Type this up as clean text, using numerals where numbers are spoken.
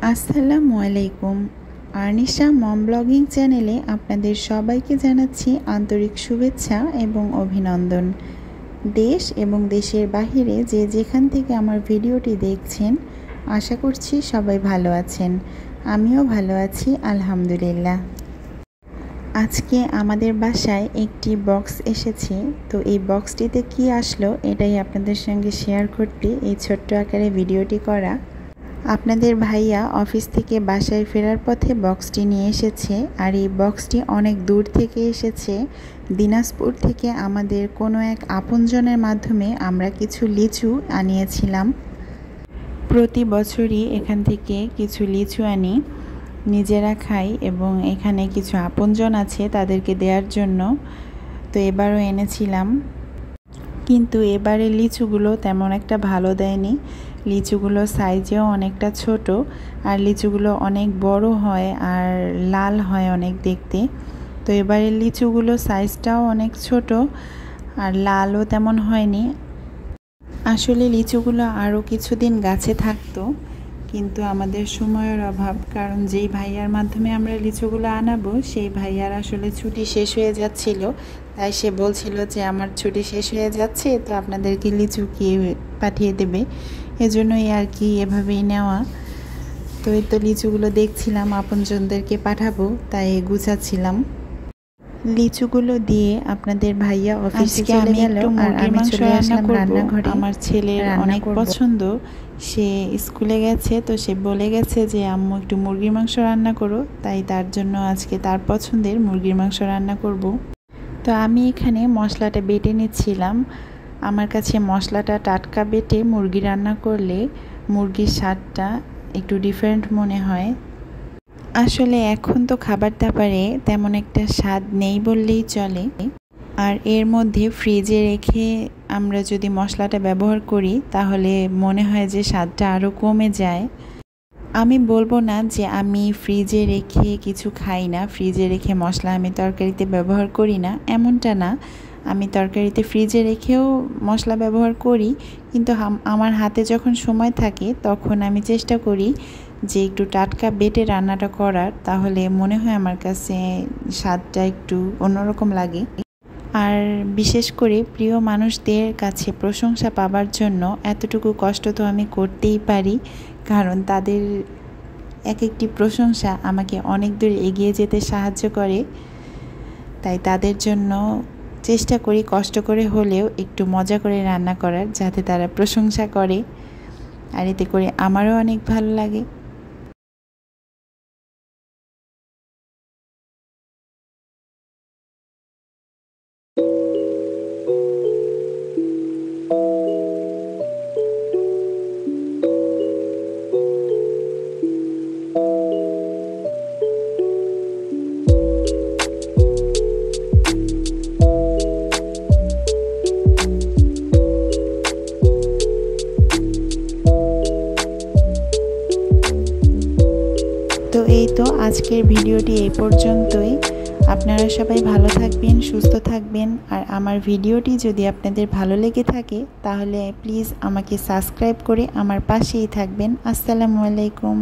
আসসালামু আলাইকুম। আরনিশা মম ব্লগিং চ্যানেলে আপনাদের সবাইকে জানাচ্ছি আন্তরিক শুভেচ্ছা এবং অভিনন্দন। দেশ এবং দেশের বাহিরে যে যেখান থেকে আমার ভিডিওটি দেখছেন, আশা করছি সবাই ভালো আছেন। আমিও ভালো আছি আলহামদুলিল্লাহ। আজকে আমাদের বাসায় একটি বক্স এসেছে, তো এই বক্সটিতে কি আসলো এটাই আপনাদের সঙ্গে শেয়ার করতে এই ছোট্ট আকারে ভিডিওটি করা। আপনাদের ভাইয়া অফিস থেকে বাসায় ফেরার পথে বক্সটি নিয়ে এসেছে, আর এই বক্সটি অনেক দূর থেকে এসেছে। দিনাজপুর থেকে আমাদের কোনো এক আপনজনের মাধ্যমে আমরা কিছু লিচু আনিয়েছিলাম। প্রতি বছরই এখান থেকে কিছু লিচু আনি, নিজেরা খাই এবং এখানে কিছু আপনজন আছে তাদেরকে দেওয়ার জন্য। তো এবারও এনেছিলাম, কিন্তু এবারে লিচুগুলো তেমন একটা ভালো দেয়নি। লিচুগুলো সাইজেও অনেকটা ছোট, আর লিচুগুলো অনেক বড় হয় আর লাল হয় অনেক দেখতে। তো এবারের লিচুগুলো সাইজটাও অনেক ছোট আর লালও তেমন হয়নি। আসলে লিচুগুলো আরও কিছুদিন গাছে থাকতো, কিন্তু আমাদের সময়ের অভাব, কারণ যেই ভাইয়ার মাধ্যমে আমরা লিচুগুলো আনাবো সেই ভাইয়ার আসলে ছুটি শেষ হয়ে যাচ্ছিল। তাই সে বলছিল যে আমার ছুটি শেষ হয়ে যাচ্ছে, তো আপনাদেরকে লিচু কি পাঠিয়ে দেবে, এজন্যই আর কি এভাবেই নেওয়া। তো এই তো লিচুগুলো দেখছিলাম, আপনজনদেরকে পাঠাবো তাই গুছাচ্ছিলাম। লিচুগুলো দিয়ে আপনাদের ভাইয়া অফিসে চলে গেল আর আমি চলে আসলাম রান্নাঘরে। আমার ছেলের অনেক পছন্দ, সে স্কুলে গেছে, তো সে বলে গেছে যে আম্মু একটু মুরগির মাংস রান্না করো, তাই তার জন্য আজকে তার পছন্দের মুরগির মাংস রান্না করব। তো আমি এখানে মশলাটা বেটে নিচ্ছিলাম। আমার কাছে মশলাটা টাটকা বেটে মুরগি রান্না করলে মুরগির স্বাদটা একটু ডিফারেন্ট মনে হয়। আসলে এখন তো খাবার দাবারে তেমন একটা স্বাদ নেই বললেই চলে, আর এর মধ্যে ফ্রিজে রেখে আমরা যদি মশলাটা ব্যবহার করি তাহলে মনে হয় যে স্বাদটা আরও কমে যায়। আমি বলবো না যে আমি ফ্রিজে রেখে কিছু খাই না, ফ্রিজে রেখে মশলা আমি তরকারিতে ব্যবহার করি না, এমনটা না। আমি তরকারিতে ফ্রিজে রেখেও মশলা ব্যবহার করি, কিন্তু আমার হাতে যখন সময় থাকে তখন আমি চেষ্টা করি যে একটু টাটকা বেটে রান্নাটা করার, তাহলে মনে হয় আমার কাছে স্বাদটা একটু অন্যরকম লাগে। আর বিশেষ করে প্রিয় মানুষদের কাছে প্রশংসা পাবার জন্য এতটুকু কষ্ট তো আমি করতেই পারি, কারণ তাদের এক একটি প্রশংসা আমাকে অনেক দূর এগিয়ে যেতে সাহায্য করে। তাই তাদের জন্য চেষ্টা করি কষ্ট করে হলেও একটু মজা করে রান্না করার, যাতে তারা প্রশংসা করে, আর এতে করে আমারও অনেক ভালো লাগে। তো এই তো আজকের ভিডিওটি এই পর্যন্তই। আপনারা সবাই ভালো থাকবেন, সুস্থ থাকবেন, আর আমার ভিডিওটি যদি আপনাদের ভালো লেগে থাকে তাহলে প্লিজ আমাকে সাবস্ক্রাইব করে আমার পাশেই থাকবেন। আসসালামু আলাইকুম।